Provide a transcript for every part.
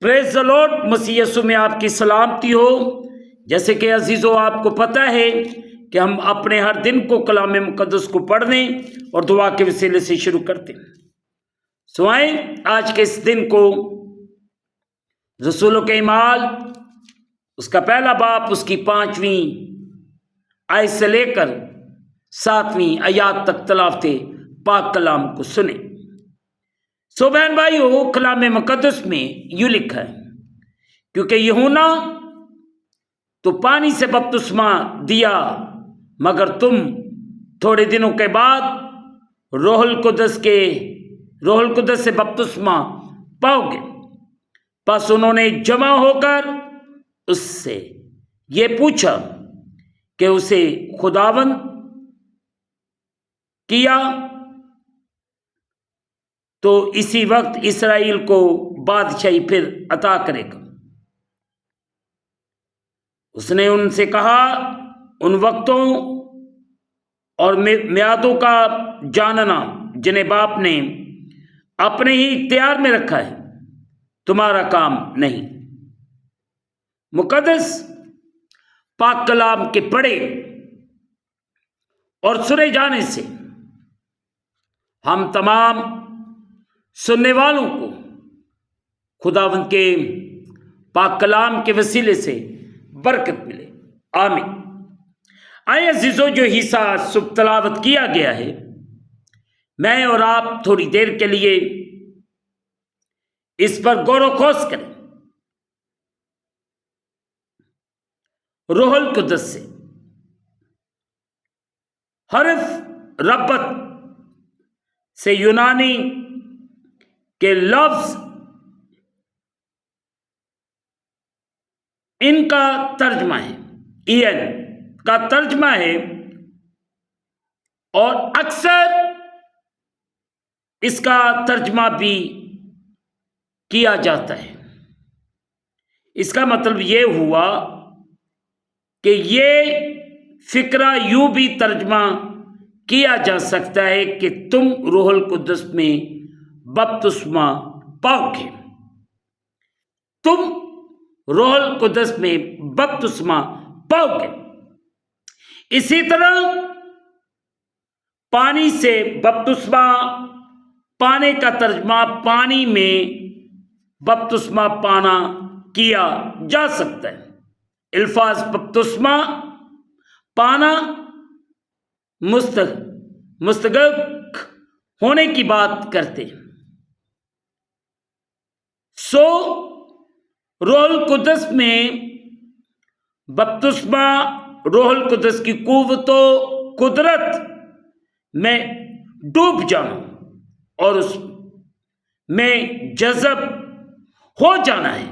پریز دی lord, مسیح یسوع میں آپ کی سلامتی ہو۔ جیسے کہ عزیزو آپ کو پتہ ہے کہ ہم اپنے ہر دن کو کلام مقدس کو پڑھنے اور دعا کے وسیلے سے شروع کرتے ہیں۔ آئیں آج کے اس دن کو رسولوں کے اعمال اس کا پہلا باب اس کی 5ویں آیت سے لے کر 7ویں آیات تک تلاوت پاک کلام کو سنیں۔ بہن بھائیو، کلام مقدس میں یوں لکھا ہے، کیونکہ یوحنا تو پانی سے بپتسمہ دیا، مگر تم تھوڑے دنوں کے بعد روح القدس سے بپتسمہ پاؤ گے۔ پس انہوں نے جمع ہو کر اس سے یہ پوچھا کہ اسے خداوند کیا تو اسی وقت اسرائیل کو بادشاہی پھر عطا کرے گا۔ اس نے ان سے کہا، ان وقتوں اور میعادوں کا جاننا جنہیں باپ نے اپنے ہی اختیار میں رکھا ہے تمہارا کام نہیں۔ مقدس پاک کلام کے پڑھے اور سنے جانے سے ہم تمام سننے والوں کو خداوند کے پاک کلام کے وسیلے سے برکت ملے، آمین۔ آئے عزیزو، جو حصہ صبح تلاوت کیا گیا ہے، میں اور آپ تھوڑی دیر کے لیے اس پر غور و خوض کریں۔ روح القدس سے حرف ربط سے یونانی کے لفظ ان کا ترجمہ ہے، این کا ترجمہ ہے، اور اکثر اس کا ترجمہ بھی کیا جاتا ہے۔ اس کا مطلب یہ ہوا کہ یہ فقرہ یوں بھی ترجمہ کیا جا سکتا ہے کہ تم روح القدس میں بپتسمہ پاؤ گے، تم روح القدس میں بپتسمہ پاؤ گے۔ اسی طرح پانی سے بپتسمہ پانے کا ترجمہ پانی میں بپتسمہ پانا کیا جا سکتا ہے۔ الفاظ بپتسمہ پانا مستغرق ہونے کی بات کرتے ہیں۔ روح القدس میں بپتسمہ روح القدس کی قوت و قدرت میں ڈوب جانا اور اس میں جذب ہو جانا ہے۔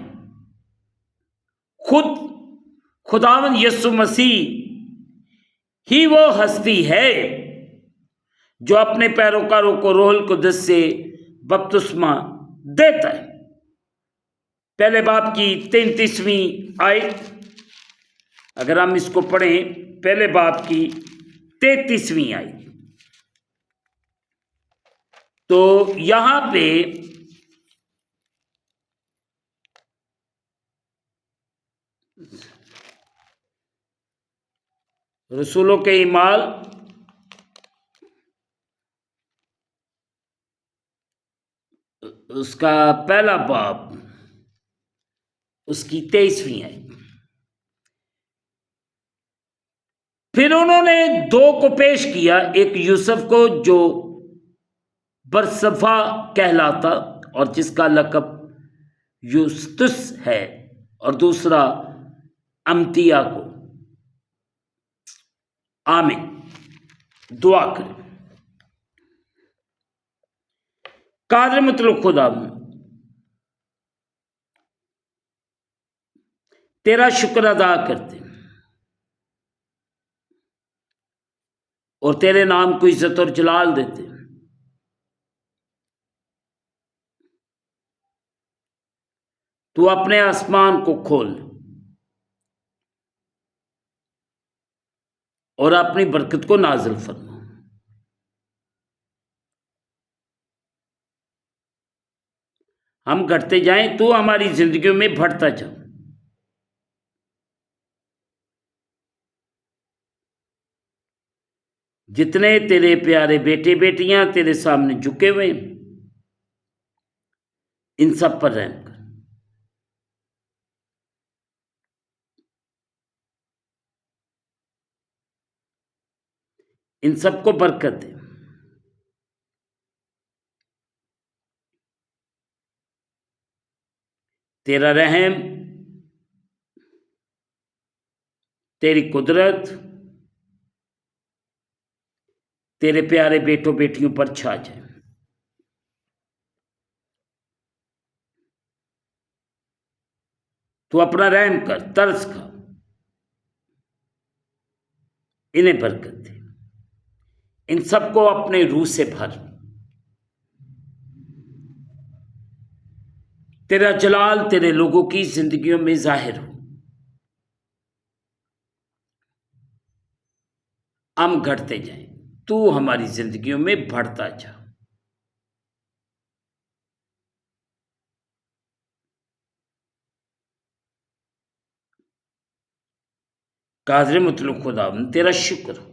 خداوند یسوع مسیح ہی وہ ہستی ہے جو اپنے پیروکاروں کو روح القدس سے بپتسمہ دیتا ہے۔ پہلے باب کی 33ویں آیت، اگر ہم اس کو پڑھیں، پہلے باب کی 33ویں آیت، تو یہاں پہ رسولوں کے اعمال اس کا پہلا باب اس کی 23ویں آیت، پھر انہوں نے دو کو پیش کیا، ایک یوسف کو جو برصفا کہلاتا اور جس کا لقب یوستس ہے، اور دوسرا امتیا کو۔ آمین۔ دعا کریں۔ قادر مطلق خدا، تیرا شکر ادا کرتے اور تیرے نام کو عزت اور جلال دیتے۔ تو اپنے آسمان کو کھول اور اپنی برکت کو نازل فرما۔ ہم گھٹتے جائیں تو ہماری زندگیوں میں بڑھتا جا. جتنے تیرے پیارے بیٹے بیٹیاں تیرے سامنے جھکے ہوئے ہیں ان سب پر رحم کر. ان سب کو برکت دے. تیرا رحم، تیری قدرت تیرے پیارے بیٹوں بیٹیوں پر چھا جائے. تو اپنا رحم کر، ترس کھا، انہیں برکت دے. ان سب کو اپنے روح سے بھر. تیرا جلال تیرے لوگوں کی زندگیوں میں ظاہر ہو. ہم گھٹتے جائیں تو ہماری زندگیوں میں بڑھتا جا. قادر مطلق خداوند تیرا شکر ہو.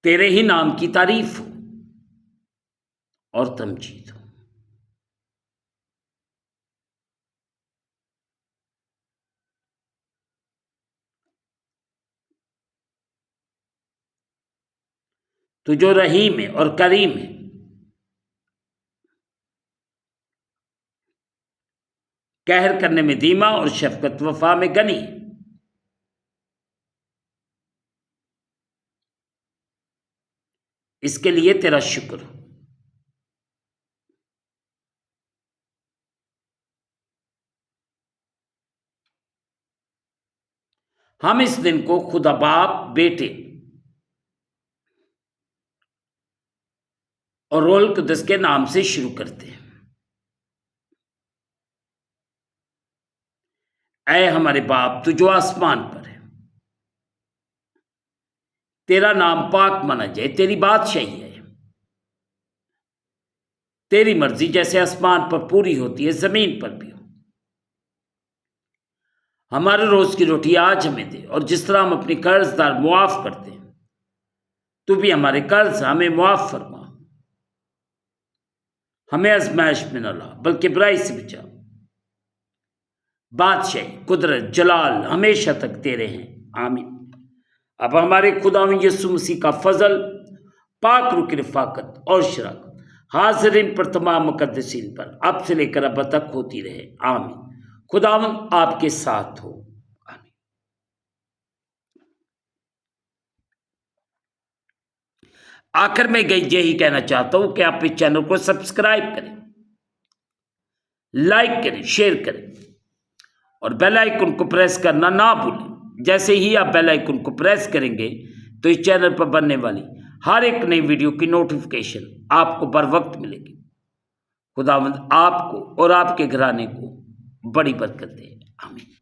تیرے ہی نام کی تعریف ہو اور تمجید ہو. تو جو رحیم ہے اور کریم ہے، قہر کرنے میں دھیما اور شفقت وفا میں غنی ہے. اس کے لیے تیرا شکر ہو. ہم اس دن کو خدا باپ، بیٹے اور روح القدس کے نام سے شروع کرتے ہیں. اے ہمارے باپ تو جو آسمان پر ہے، تیرا نام پاک مانا جائے. تیری بادشاہی ہے. تیری مرضی جیسے آسمان پر پوری ہوتی ہے زمین پر بھی ہو. ہمارے روز کی روٹی آج ہمیں دے، اور جس طرح ہم اپنی قرض دار معاف کرتے ہیں تو بھی ہمارے قرض ہمیں معاف فرما. ہمیں آزمائش میں نہ لا بلکہ برائی سے بچا. بادشاہی، قدرت، جلال ہمیشہ تک تیرے ہیں. آمین. اب ہمارے خداوند یسوع مسیح کا فضل، پاک روح کی رفاقت اور شراکت حاضرین پر تمام مقدسین پر اب سے لے کر اب تک ہوتی رہے. آمین. خداوند آپ کے ساتھ ہو. آمین. آخر میں یہی کہنا چاہتا ہوں کہ آپ اس چینل کو سبسکرائب کریں، لائک کریں، شیئر کریں اور بیل آئیکن کو پریس کرنا نہ بھولیں. جیسے ہی آپ بیل آئیکن کو پریس کریں گے تو اس چینل پر بننے والی ہر ایک نئی ویڈیو کی نوٹیفیکیشن آپ کو بر وقت ملے گی. خداوند آپ کو اور آپ کے گھرانے کو بڑی برکت دے. آمین.